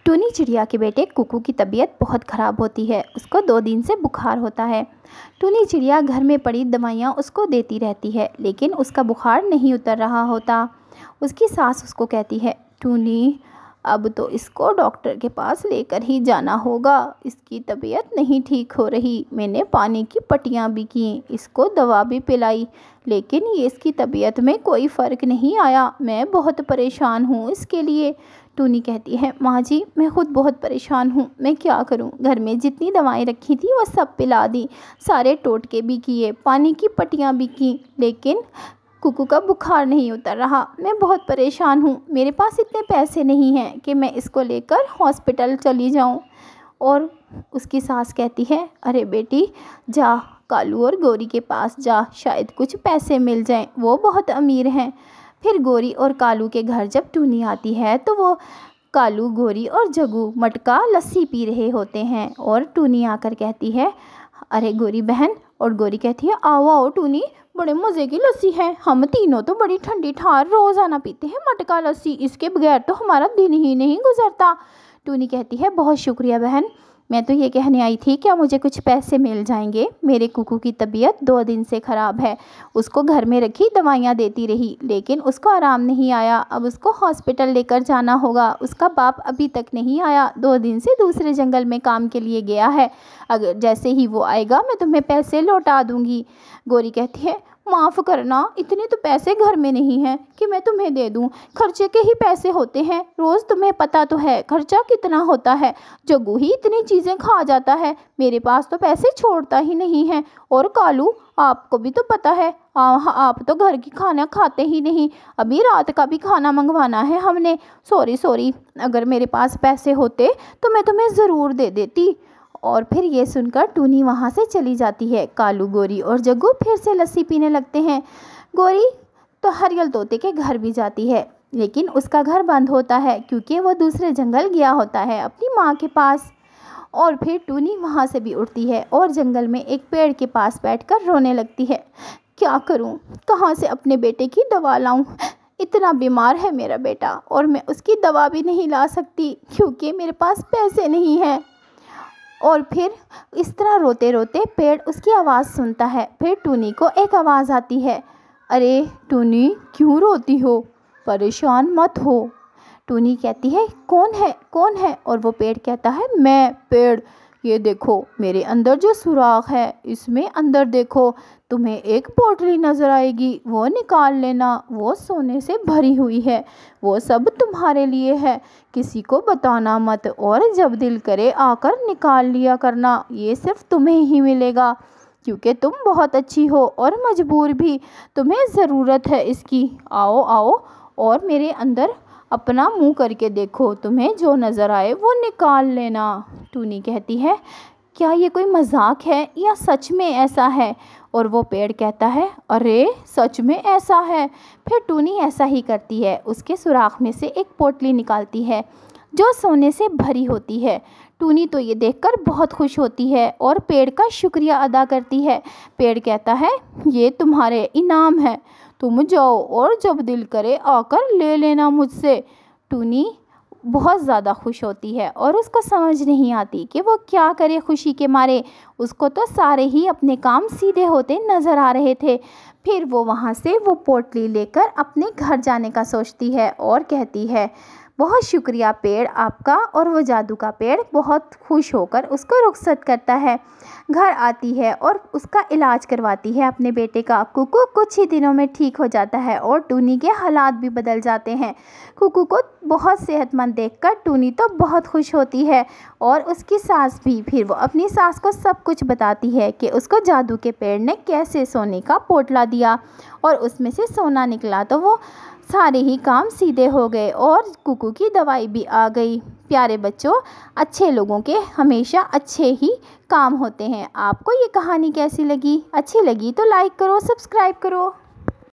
टूनी चिड़िया के बेटे कुकू की तबीयत बहुत ख़राब होती है। उसको 2 दिन से बुखार होता है। टूनी चिड़िया घर में पड़ी दवाइयाँ उसको देती रहती है, लेकिन उसका बुखार नहीं उतर रहा होता। उसकी सास उसको कहती है, टूनी अब तो इसको डॉक्टर के पास लेकर ही जाना होगा, इसकी तबीयत नहीं ठीक हो रही। मैंने पानी की पट्टियाँ भी की, इसको दवा भी पिलाई, लेकिन ये इसकी तबीयत में कोई फ़र्क नहीं आया। मैं बहुत परेशान हूँ इसके लिए। टूनी कहती है, माँ जी मैं खुद बहुत परेशान हूँ, मैं क्या करूँ। घर में जितनी दवाएं रखी थी वो सब पिला दी, सारे टोटके भी किए, पानी की पट्टियाँ भी की, लेकिन कुकू का बुखार नहीं उतर रहा। मैं बहुत परेशान हूँ। मेरे पास इतने पैसे नहीं हैं कि मैं इसको लेकर हॉस्पिटल चली जाऊँ। और उसकी सास कहती है, अरे बेटी जा कालू और गोरी के पास जा, शायद कुछ पैसे मिल जाएं, वो बहुत अमीर हैं। फिर गोरी और कालू के घर जब टूनी आती है तो वो कालू, गोरी और जग्गू मटका लस्सी पी रहे होते हैं। और टूनी आकर कहती है, अरे गोरी बहन। और गोरी कहती है, आओ आओ टूनी, बड़े मज़े की लस्सी है। हम तीनों तो बड़ी ठंडी ठार रोज़ाना पीते हैं मटका लस्सी, इसके बगैर तो हमारा दिन ही नहीं गुजरता। टूनी कहती है, बहुत शुक्रिया बहन, मैं तो ये कहने आई थी क्या मुझे कुछ पैसे मिल जाएंगे। मेरे कुकू की तबीयत 2 दिन से ख़राब है। उसको घर में रखी दवाइयाँ देती रही, लेकिन उसको आराम नहीं आया। अब उसको हॉस्पिटल लेकर जाना होगा। उसका बाप अभी तक नहीं आया, 2 दिन से दूसरे जंगल में काम के लिए गया है। अगर जैसे ही वो आएगा मैं तुम्हें पैसे लौटा दूँगी। गोरी कहती है, माफ़ करना, इतने तो पैसे घर में नहीं हैं कि मैं तुम्हें दे दूं। खर्चे के ही पैसे होते हैं, रोज़ तुम्हें पता तो है खर्चा कितना होता है। जग्गू ही इतनी चीज़ें खा जाता है, मेरे पास तो पैसे छोड़ता ही नहीं है। और कालू, आपको भी तो पता है, आप तो घर की खाना खाते ही नहीं। अभी रात का भी खाना मंगवाना है हमने। सॉरी, अगर मेरे पास पैसे होते तो मैं तुम्हें ज़रूर दे देती। और फिर ये सुनकर टूनी वहाँ से चली जाती है। कालू, गोरी और जग्गू फिर से लस्सी पीने लगते हैं। गोरी तो हरियल तोते के घर भी जाती है, लेकिन उसका घर बंद होता है क्योंकि वो दूसरे जंगल गया होता है अपनी माँ के पास। और फिर टूनी वहाँ से भी उठती है और जंगल में एक पेड़ के पास बैठकर रोने लगती है। क्या करूँ, कहाँ से अपने बेटे की दवा लाऊँ। इतना बीमार है मेरा बेटा और मैं उसकी दवा भी नहीं ला सकती क्योंकि मेरे पास पैसे नहीं हैं। और फिर इस तरह रोते रोते पेड़ उसकी आवाज़ सुनता है। फिर टूनी को एक आवाज़ आती है, अरे टूनी क्यों रोती हो, परेशान मत हो। टूनी कहती है, कौन है। और वो पेड़ कहता है, मैं पेड़, ये देखो मेरे अंदर जो सुराख है, इसमें अंदर देखो, तुम्हें एक पोटली नज़र आएगी, वो निकाल लेना। वो सोने से भरी हुई है, वो सब तुम्हारे लिए है, किसी को बताना मत, और जब दिल करे आकर निकाल लिया करना। ये सिर्फ तुम्हें ही मिलेगा क्योंकि तुम बहुत अच्छी हो और मजबूर भी, तुम्हें ज़रूरत है इसकी। आओ और मेरे अंदर अपना मुंह करके देखो, तुम्हें जो नज़र आए वो निकाल लेना। टूनी कहती है, क्या ये कोई मजाक है या सच में ऐसा है। और वो पेड़ कहता है, अरे सच में ऐसा है। फिर टूनी ऐसा ही करती है, उसके सुराख में से एक पोटली निकालती है जो सोने से भरी होती है। टूनी तो ये देखकर बहुत खुश होती है और पेड़ का शुक्रिया अदा करती है। पेड़ कहता है, ये तुम्हारे इनाम है, तुम जाओ और जब दिल करे आकर ले लेना मुझसे। टूनी बहुत ज़्यादा खुश होती है और उसको समझ नहीं आती कि वो क्या करे खुशी के मारे। उसको तो सारे ही अपने काम सीधे होते नज़र आ रहे थे। फिर वो वहाँ से वो पोटली लेकर अपने घर जाने का सोचती है और कहती है, बहुत शुक्रिया पेड़ आपका। और वो जादू का पेड़ बहुत खुश होकर उसको रुखसत करता है। घर आती है और उसका इलाज करवाती है अपने बेटे का। कुकू कुछ ही दिनों में ठीक हो जाता है और टूनी के हालात भी बदल जाते हैं। कुकू को बहुत सेहतमंद देखकर टूनी तो बहुत खुश होती है और उसकी सास भी। फिर वो अपनी सास को सब कुछ बताती है कि उसको जादू के पेड़ ने कैसे सोने का पोटला दिया और उसमें से सोना निकला, तो वो सारे ही काम सीधे हो गए और कुकू की दवाई भी आ गई। प्यारे बच्चों, अच्छे लोगों के हमेशा अच्छे ही काम होते हैं। आपको ये कहानी कैसी लगी? अच्छी लगी तो लाइक करो, सब्सक्राइब करो।